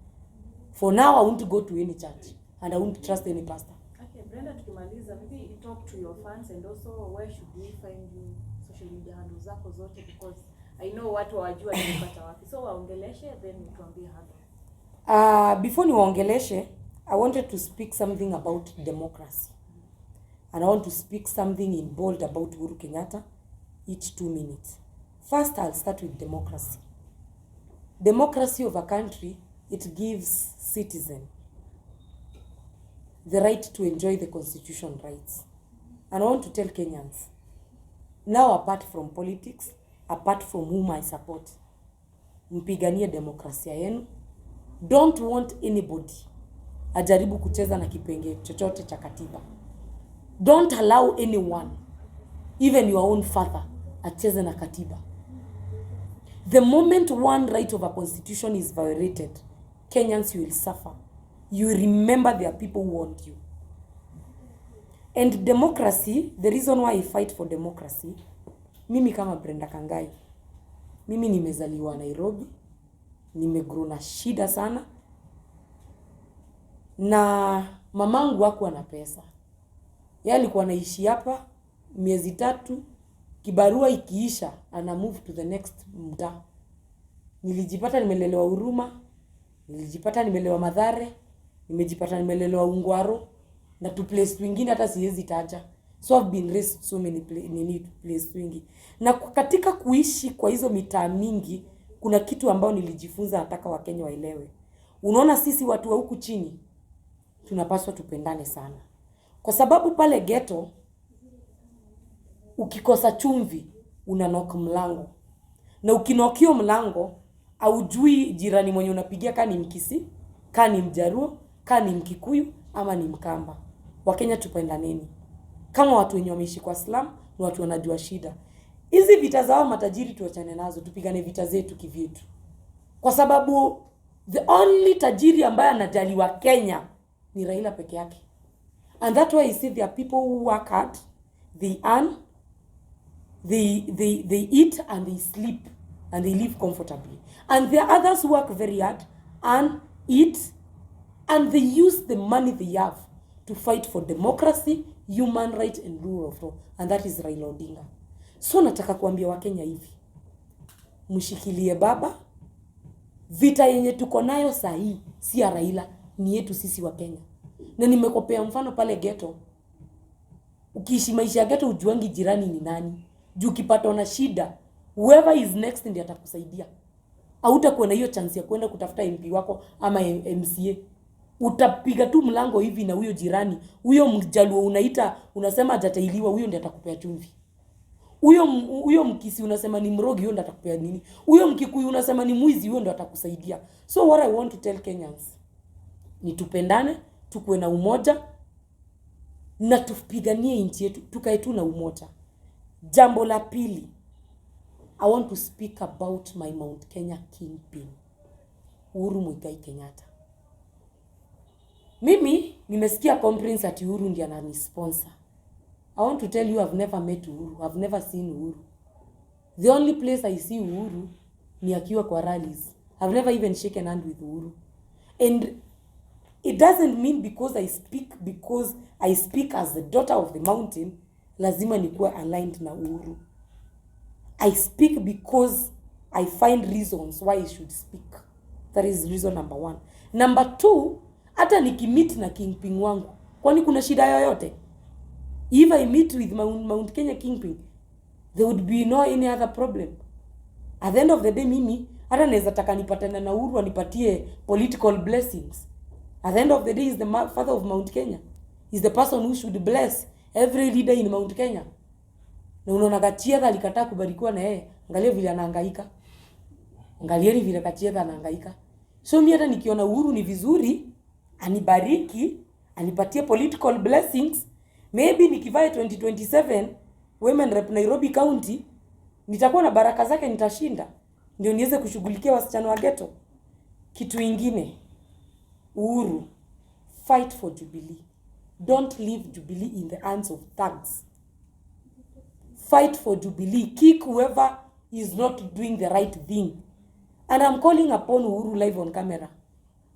For now I want to go to any church and I won't trust any pastor. Okay, Brenda, tukimaliza maybe you talk to your fans and also where should we find you social media handles zako zote because I know watu hawajua nipata wapi. So waongeleshe then tuambie hapo. Before niwaongeleshe, I wanted to speak something about democracy. And I want to speak something in bold about Uhuru Kenyatta, each 2 minutes. First, I'll start with democracy. Democracy of a country, it gives citizen the right to enjoy the constitution rights. And I want to tell Kenyans, now apart from politics, apart from whom I support, mpiganie demokrasia yenu. Don't want anybody ajaribu kucheza na kipenge chochote cha katiba. Don't allow anyone, even your own father, acheze na katiba. The moment one right of a constitution is violated, Kenyans will suffer. You remember there are people who want you. And democracy, the reason why I fight for democracy, mimi kama Brenda Kangai, mimi nimezaliwa Nairobi, nimegrow na shida sana, na mamangu hakuwa na pesa. Yeye alikuwa anaishi hapa miezi 3, kibarua ikiisha ana move to the next mtaa. Nilijipata nimelelewa Huruma, nilijipata nimelelewa Mathare, nimejipata nimelelewa Ungwaro na tu place twingine hata siwezi taja. So I've been raised so many place twingi. Na katika kuishi kwa hizo mitaa mingi kuna kitu ambao nilijifunza nataka Wakenya waelewe. Unaona sisi watu wa huku chini tunapaswa tupendane sana. Kwa sababu pale ghetto ukikosa chumvi unanoka mlango, na ukinokio mlango aujui jirani mwenye unapigia kani Mkisi, kani Mjaruo, kani Mkikuyu ama ni Mkamba. Wakenya tupenda nini? Kama watu wenye wameishi kwa slum, ni watu wanajua shida. Hizi vita zao matajiri tuachane nazo, tupigane vita zetu kivyetu. Kwa sababu the only tajiri ambaye anajaliwa Kenya ni Raila peke yake. And that's why you see there are people who work hard, they earn, they eat and they sleep and they live comfortably. And there are others who work very hard, earn, eat, and they use the money they have to fight for democracy, human rights and rule of law. And that is Raila Odinga. So nataka kuambia Wakenya hivi, mshikilie baba. Vita yenye tuko nayo sahi si ya Raila, ni yetu sisi wa Kenya. Na nimekopea mfano pale ghetto. Ukiishi maisha ya ghetto ujuangi jirani ni nani. Juu ukipatwa na shida, whoever is next ndiye atakusaidia. Hautakuwa na hiyo chance ya kwenda kutafuta MP wako ama MCA. Utapiga tu mlango hivi na huyo jirani, huyo Mjaluo unaita, unasema hajatailiwa, huyo ndiye atakupea chumvi. Huyo Mkisi unasema ni mrogi, huyo ndiye atakupea nini? Huyo Mkikuyu unasema ni mwizi, huyo ndiye atakusaidia. So what I want to tell Kenyans ni tupendane, tukuwe na umoja na tupiganie nchi yetu, tukae tu na umoja. Jambo la pili, I want to speak about my Mount Kenya kingpin, Uhuru Muigai Kenyatta. Mimi nimesikia conference ati Uhuru ndiye ananisponsor. I want to tell you I've never met Uhuru. I've never seen Uhuru. The only place I see Uhuru ni akiwa kwa rallies. I've never even shaken hand with Uhuru. And it doesn't mean because I speak as the daughter of the mountain, lazima nikuwe aligned na Uhuru. I speak because I find reasons why I should speak. That is reason number 1. Number 2, hata nikimit na kingpin wangu, kwani kuna shida yoyote? If I meet with Mount Kenya kingpin, there would be no any other problem. At the end of the day, mimi hata naweza taka nipatane na Uhuru anipatie political blessings. At the end of the day, is the father of Mount Kenya. Is the person who should bless every leader in Mount Kenya. Na unaona Gachagua alikataa kubarikiwa na yeye. Angalia vile anahangaika. Angalieni vile Gachagua anahangaika. So mimi hata nikiona Uhuru ni vizuri, anibariki, anipatie political blessings, maybe nikivaa 2027 women rep Nairobi County, nitakuwa na baraka zake, nitashinda. Ndio niweze kushughulikia wasichana wa ghetto. Kitu ingine, Uhuru, fight for Jubilee. Don't leave Jubilee in the hands of thugs. Fight for Jubilee. Kick whoever is not doing the right thing. And I'm calling upon Uhuru live on camera.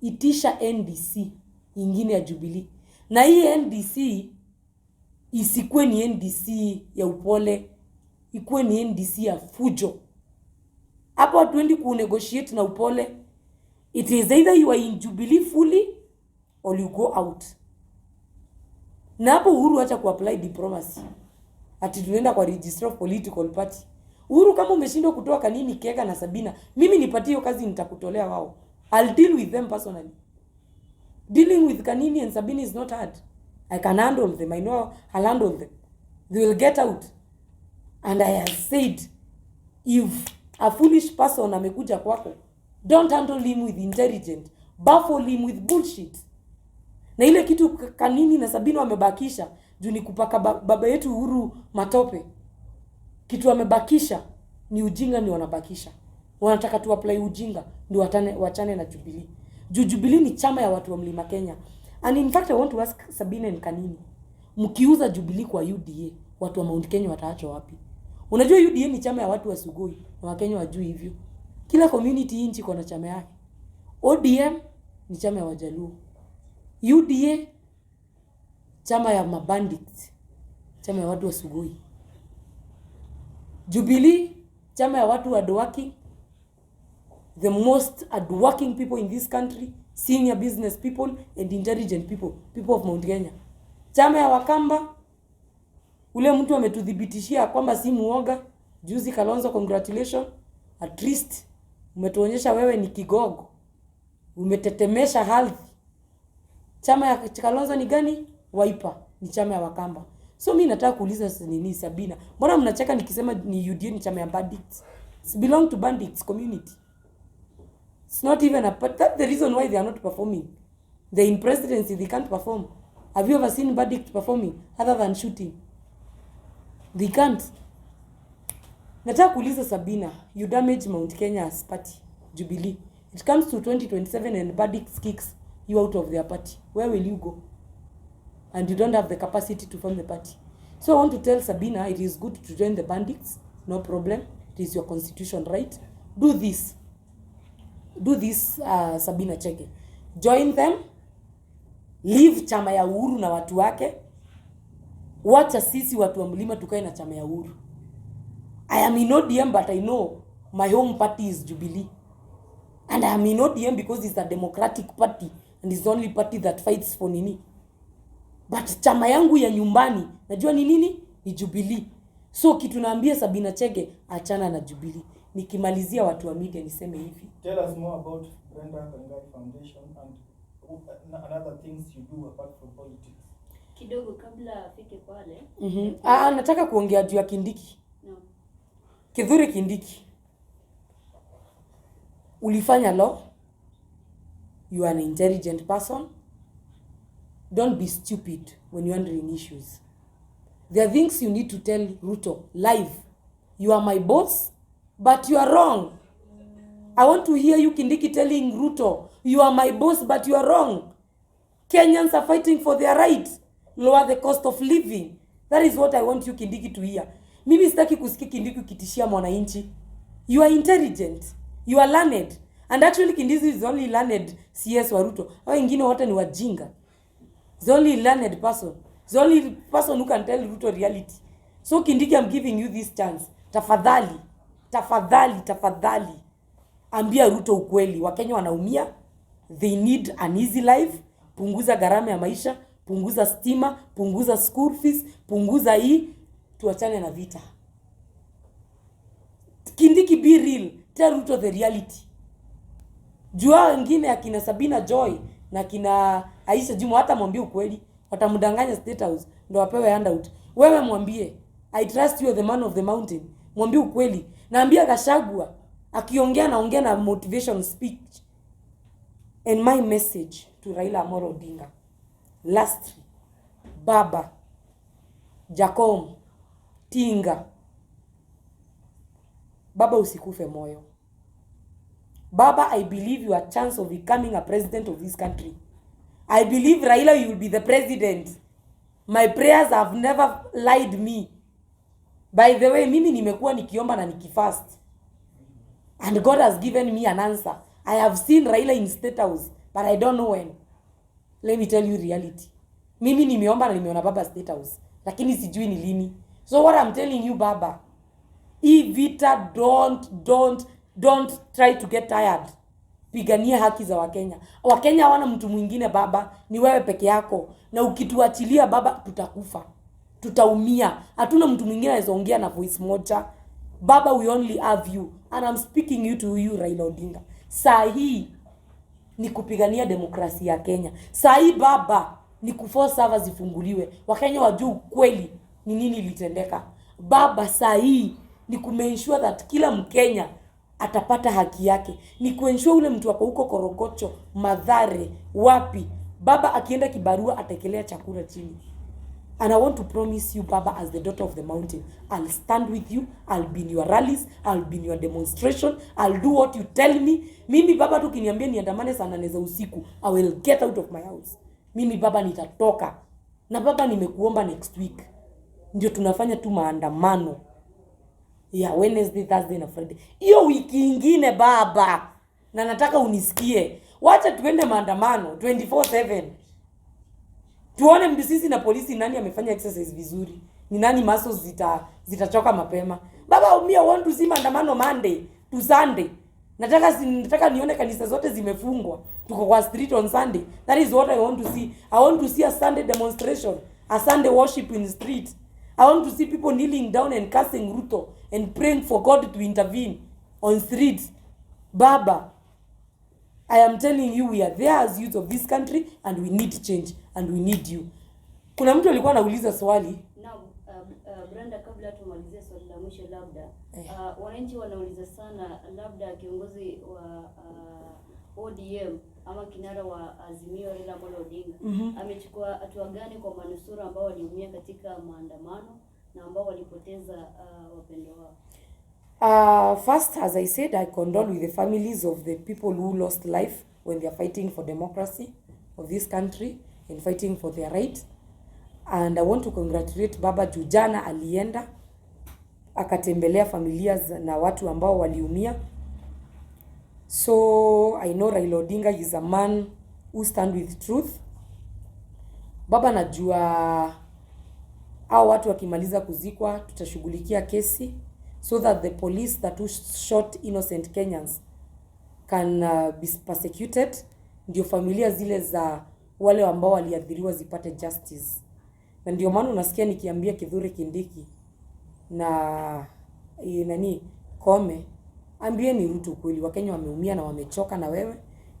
Itisha NDC ingine ya Jubilee. Na hii NDC isikuwe ni NDC ya upole, ikuwe ni NDC ya fujo. Hapo hatuendi kunegotiate na upole. It is either you are in Jubilee fully or you go out. Na hapo Uhuru acha kuapply diplomacy. Ati tunaenda kwa register of political party. Uhuru, kama umeshindwa kutoa Kanini, Kega na Sabina, mimi nipatie hiyo kazi, nitakutolea wao. I'll deal with them personally. Dealing with Kanini and Sabina is not hard. I can handle them. I know I'll handle them. They will get out. And I have said, if a foolish person amekuja kwako, don't handle him with intelligence. Baffle him with bullshit. Na ile kitu Kanini na Sabina wamebakisha, juu ni kupaka baba yetu Uhuru matope. Kitu wamebakisha ni ujinga, ni wanabakisha. Wanataka tu apply ujinga ndio wachane na Jubilee. Jubilee ni chama ya watu wa Mlima Kenya. And in fact I want to ask Sabina and Kanini, mkiuza Jubilee kwa UDA, watu wa Mount Kenya wataachwa wapi? Unajua UDA ni chama ya watu wa Sugoi, na Wakenya wajui hivyo. Kila community nchi iko na chama yake. ODM ni chama ya Wajaluo. UDA chama ya mabandits, chama ya watu wa Sugoi. Jubilee chama ya watu hardworking, the most hardworking people in this country, senior business people and intelligent people of Mount Kenya. Chama ya Wakamba, ule mtu ametudhibitishia kwamba si muoga, juzi Kalonzo, congratulations, at least umetuonyesha wewe ni kigogo, umetetemesha ardhi. Chama ya Kalonzo ni gani? Wiper, ni chama ya Wakamba. So mimi nataka kuuliza nini Sabina, mbona mnacheka nikisema ni UDA ni chama ya bandits? It belong to bandits community. It's not even a part. That's the reason why they are not performing. They're in presidency, they can't perform. Have you ever seen bandits performing other than shooting? They can't. Nataka kuuliza Sabina, you damage Mount Kenya as party, Jubilee. It comes to 2027 and bandits kicks you out of their party. Where will you go? And you don't have the capacity to form the party. So I want to tell Sabina, it is good to join the bandits, no problem. It is your constitution right. Do this. Do this, Sabina Chege. Join them. Leave chama ya Uhuru na watu wake. Wacha sisi watu wa mlima tukae na chama ya Uhuru. I am in ODM, but I know my home party is Jubilee. And I am in ODM because it's a democratic party and it's the only party that fights for nini. But chama yangu ya nyumbani, najua ni nini? Ni Jubilee. So kitu naambia Sabina Chege, achana na Jubilee. Nikimalizia watu wa media niseme hivi. Tell us more about Brenda Kangai Foundation and other things you do apart from politics. Kidogo kabla afike pale. Nataka kuongea juu ya Kindiki. No. Kithure Kindiki. Ulifanya law. You are an intelligent person. Don't be stupid when you're handling issues. There are things you need to tell Ruto live. You are my boss, but you are wrong. I want to hear you, Kindiki, telling Ruto, you are my boss, but you are wrong. Kenyans are fighting for their rights. Lower the cost of living. That is what I want you, Kindiki, to hear. Mimi sitaki kusikia Kindiki ukitishia mwananchi. You are intelligent. You are learned. And actually Kindiki is only learned CS wa Ruto. Hao wengine wote ni wajinga. The only learned person. The only person who can tell Ruto reality. So Kindiki, I'm giving you this chance. Tafadhali. Tafadhali. Tafadhali. Ambia Ruto ukweli. Wakenya wanaumia. They need an easy life. Punguza gharama ya maisha. Punguza stima. Punguza school fees. Punguza hii. Tuachane na vita. Kindiki, be real. Tell Ruto the reality. Jua wengine akina Sabina Joy na kina Aisha Juma hata mwambie ukweli. Watamdanganya State House ndo wapewe handout. Wewe mwambie, I trust you, the man of the mountain. Mwambie ukweli. Naambia Gachagua akiongea naongea na motivation speech. And my message to Raila Amolo Odinga. Lastly, Baba, Jacom, Tinga. Baba, usikufe moyo. Baba, I believe you are chance of becoming a president of this country. I believe Raila, you will be the president. My prayers have never lied me. By the way, mimi nimekuwa nikiomba na nikifast. And God has given me an answer. I have seen Raila in State House, but I don't know when. Let me tell you reality. Mimi nimeomba na nimeona Baba State House, lakini sijui ni lini. So what I'm telling you, Baba, vita, don't try to get tired. Pigania haki za Wakenya. Wakenya hawana mtu mwingine Baba, ni wewe peke yako. Na ukituachilia Baba, tutakufa. Tutaumia. Hatuna mtu mwingine anayeongea na voice moja. Baba, we only have you. And I'm speaking you Raila Odinga. Saa hii ni kupigania demokrasia ya Kenya. Saa hii Baba ni kuforce servers zifunguliwe. Wakenya wajue kweli ni nini ilitendeka. Baba, saa hii ni kumensure that kila Mkenya atapata haki yake. Ni kuensure ule mtu wako huko Korogocho, Madhare, wapi. Baba akienda kibarua atekelea chakula chini. And I want to promise you, Baba, as the daughter of the mountain, I'll stand with you. I'll be in your rallies. I'll be in your demonstration. I'll do what you tell me. Mimi Baba tu kiniambia niandamane saa 8 za usiku, I will get out of my house. Mimi Baba nitatoka. Na Baba nimekuomba next week. Ndio tunafanya tu maandamano. Yeah, Wednesday, Thursday na Friday. Hiyo wiki ingine Baba. Na nataka unisikie. Wacha tuende maandamano 24/7. Tuone mbisisi na polisi nani amefanya exercise vizuri. Ni nani muscles zitachoka mapema. Baba, me want to see maandamano Monday to Sunday. Nataka nione kanisa zote zimefungwa. Tuko kwa street on Sunday. That is what I want to see. I want to see a Sunday demonstration, a Sunday worship in the street. I want to see people kneeling down and cursing Ruto and praying for God to intervene on streets. Baba, I am telling you, we are there as youth of this country and we need change and we need you. Kuna mtu alikuwa anauliza swali. Na Brenda, kabla tumalizie swali la mwisho labda, wananchi wanauliza sana labda kiongozi wa ODM ama kinara wa Azimio Raila Odinga amechukua hatua gani kwa manusura ambao waliumia katika maandamano na ambao walipoteza wapendwa wao? First, as I said, I condole with the families of the people who lost life when they are fighting for democracy of this country and fighting for their right. And I want to congratulate Baba Jujana alienda akatembelea familia na watu ambao waliumia. So I know Raila Odinga is a man who stand with truth. Baba najua hao watu wakimaliza kuzikwa tutashughulikia kesi so that the police that shot innocent Kenyans can be persecuted, ndio familia zile za wale ambao waliadhiriwa zipate justice. Na ndio maana unasikia nikiambia Kithure Kindiki na nani Kome, ambieni Ruto kweli, Wakenya wameumia na wamechoka na wewe,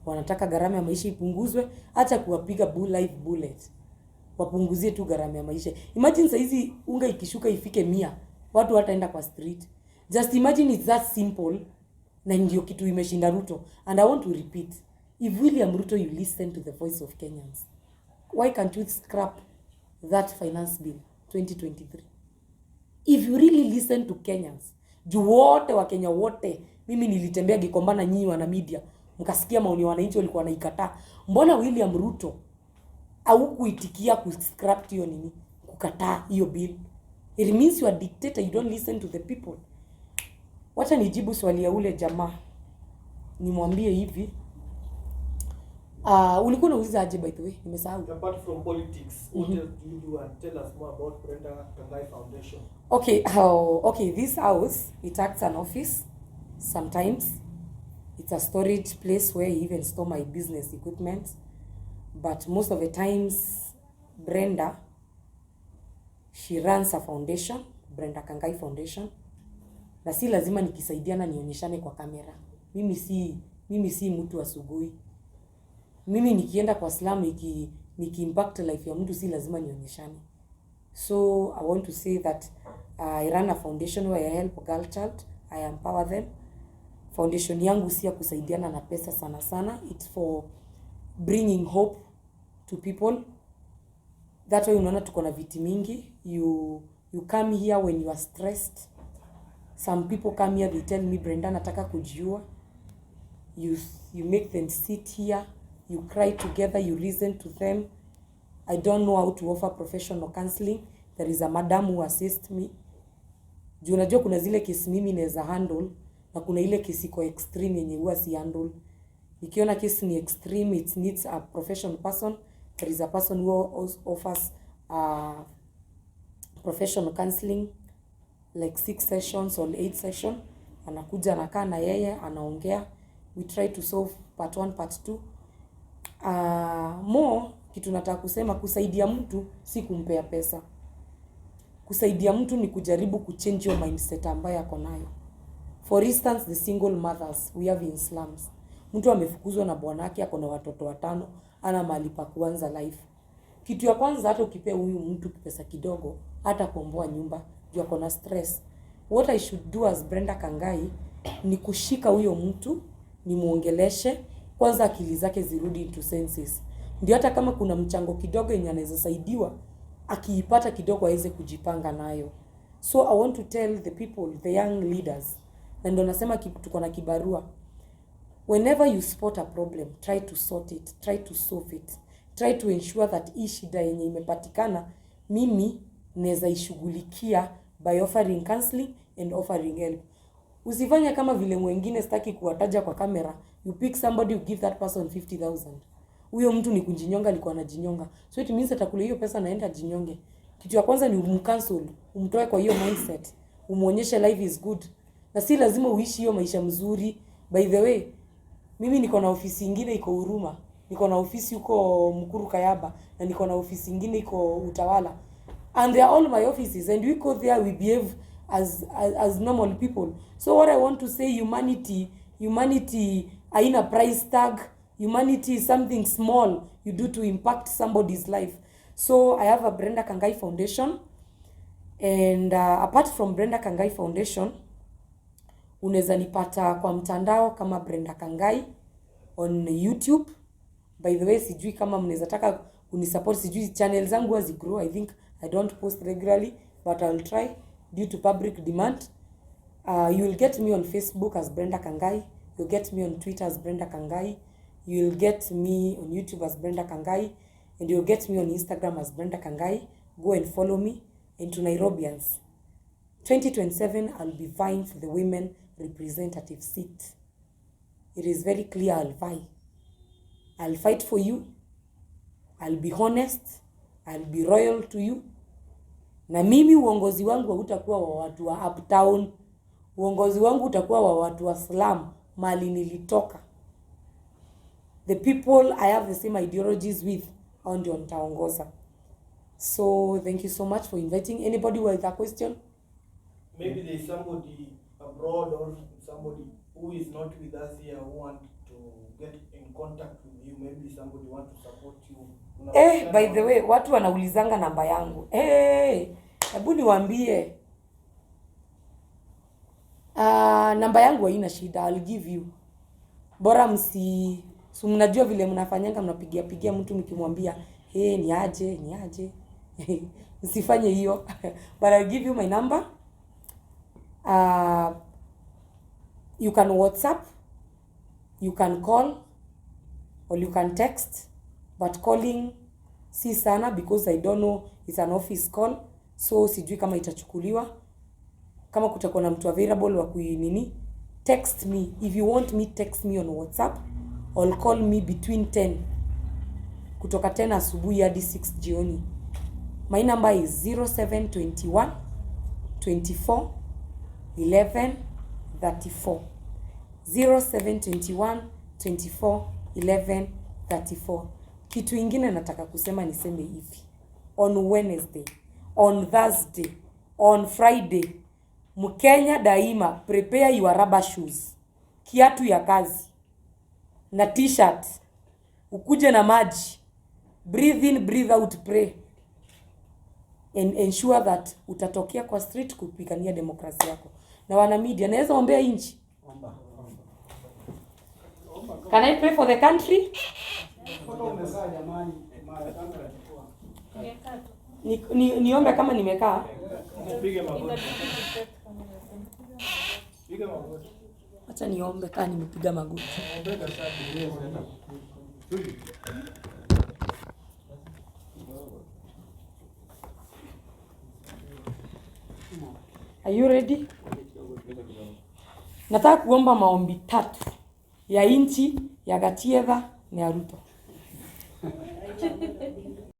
wanataka gharama ya maisha ipunguzwe, acha kuwapiga live bullet. Wapunguzie tu gharama ya maisha. Imagine saizi unga ikishuka ifike 100, watu wataenda kwa street. Just imagine it's that simple, na ndio kitu imeshinda Ruto. And I want to repeat, if William Ruto you listen to the voice of Kenyans, why can't you scrap that finance bill 2023? If you really listen to Kenyans, juu wote wa Kenya wote, mimi nilitembea Gikomba na nyinyi wana media, mkasikia maoni ya wananchi walikuwa wanaikataa. Mbona William Ruto au kuitikia kuscrap hiyo nini, kukataa hiyo bill? It means you are dictator, you don't listen to the people. Wacha nijibu swali ya ule jamaa. Nimwambie hivi. Ulikuwa unauliza aje by the way? Nimesahau. Apart from politics, what else do you do, and tell us more about Brenda Kangai Foundation? Okay, this house, it acts an office. Sometimes it's a storage place where I even store my business equipment. But most of the times, Brenda, she runs a foundation, Brenda Kangai Foundation. Na si lazima nikisaidiana nionyeshane kwa kamera. Mimi si mtu asugui. Mimi nikienda kwa slum niki-impact life ya mtu si lazima nionyeshane. So I want to say that I run a foundation where I help girl child, I empower them. Foundation yangu si ya kusaidiana na pesa sana sana. It's for bringing hope to people. That way unaona tuko na viti mingi. You come here when you are stressed. Some people come here, they tell me, Brenda, nataka kujiua. You make them sit here. You cry together, you listen to them. I don't know how to offer professional counseling. There is a madam who assists me. Juu unajua kuna zile kesi mimi naweza handle na kuna ile kesi iko extreme yenye huwa si handle. Nikiona kesi ni extreme, it needs a professional person. There is a person who offers professional counseling like 6 sessions or 8 sessions. Anakuja anakaa na yeye, anaongea. We try to solve part 1, part 2. More kitu nataka kusema, kusaidia mtu si kumpea pesa. Kusaidia mtu ni kujaribu kuchange your mindset ambayo ako nayo. For instance, the single mothers we have in slums. Mtu amefukuzwa na bwanake, ako na watoto 5, ana mahali pa kuanza life. Kitu ya kwanza, hata ukipea huyu mtu pesa kidogo, hata kuomboa nyumba, juu ako na stress. What I should do as Brenda Kangai ni kushika huyo mtu, ni muongeleshe, kwanza akili zake zirudi into senses. Ndio hata kama kuna mchango kidogo yenye anaweza saidiwa, akiipata kidogo aweze kujipanga nayo. So I want to tell the people, the young leaders, na ndio nasema tuko na kibarua. Whenever you spot a problem, try to sort it, try to solve it. Try to ensure that hii shida yenye imepatikana, mimi naweza ishughulikia by offering counseling and offering help. Usifanye kama vile mwingine, sitaki kuwataja kwa kamera, you pick somebody, you give that person 50,000. Huyo mtu ni kujinyonga, alikuwa anajinyonga. So it means atakula hiyo pesa naenda jinyonge. Kitu ya kwanza ni umcancel, umtoe kwa hiyo mindset, umuonyeshe life is good. Na si lazima uishi hiyo maisha mzuri. By the way, mimi niko na ofisi nyingine iko Huruma, niko na ofisi huko Mkuru Kayaba, na niko na ofisi nyingine iko Utawala. And they are all my offices, and we go there, we behave as normal people. So what I want to say, humanity haina price tag. Humanity is something small you do to impact somebody's life. So I have a Brenda Kangai Foundation, and apart from Brenda Kangai Foundation, unaweza nipata kwa mtandao kama Brenda Kangai on YouTube. By the way, sijui kama mnaweza taka kunisupport, sijui channel zangu as grow. I think I don't post regularly, but I'll try due to public demand. You will get me on Facebook as Brenda Kangai. You'll get me on Twitter as Brenda Kangai. You'll get me on YouTube as Brenda Kangai. And you'll get me on Instagram as Brenda Kangai. Go and follow me. And to Nairobians, 2027, I'll be vying for the women representative seat. It is very clear I'll vie. I'll fight for you. I'll be honest. I'll be royal to you. Na mimi uongozi wangu hautakuwa wa watu wa uptown. Uongozi wangu utakuwa wa watu wa slum, mali nilitoka. The people I have the same ideologies with, hao ndio nitaongoza. So thank you so much for inviting. Anybody with a question? Maybe there is somebody abroad or somebody who is not with us here who want to get in contact with you. Maybe somebody want to support you. By the way, watu wanaulizanga namba yangu. Hebu niwaambie. Namba yangu haina shida, I'll give you. Bora so mnajua vile mnafanyanga, mnapigia mtu mkimwambia, ni aje. Msifanye hiyo. But I'll give you my number. You can WhatsApp, you can call, or you can text. But calling si sana because I don't know, it's an office call. So sijui kama itachukuliwa. Kama kutakuwa na mtu available wa kuinini, text me. If you want me, text me on WhatsApp or call me between 10. Kutoka 10 asubuhi hadi 6 jioni. My number is 0721 24 11 34. 0721 24 11 34. Kitu ingine nataka kusema niseme hivi. On Wednesday, on Thursday, on Friday, Mkenya daima, prepare your rubber shoes, kiatu ya kazi, na t-shirt, ukuje na maji, breathe in, breathe out, pray, and ensure that utatokea kwa street kupigania demokrasia yako. Na wana media, naweza ombea nchi? Can I pray for the country? Niombe kama nimekaa. Acha niombe kama nimepiga magoti. Are you ready? Nataka kuomba maombi 3 ya inchi, ya Gatiedha na ya Ruto.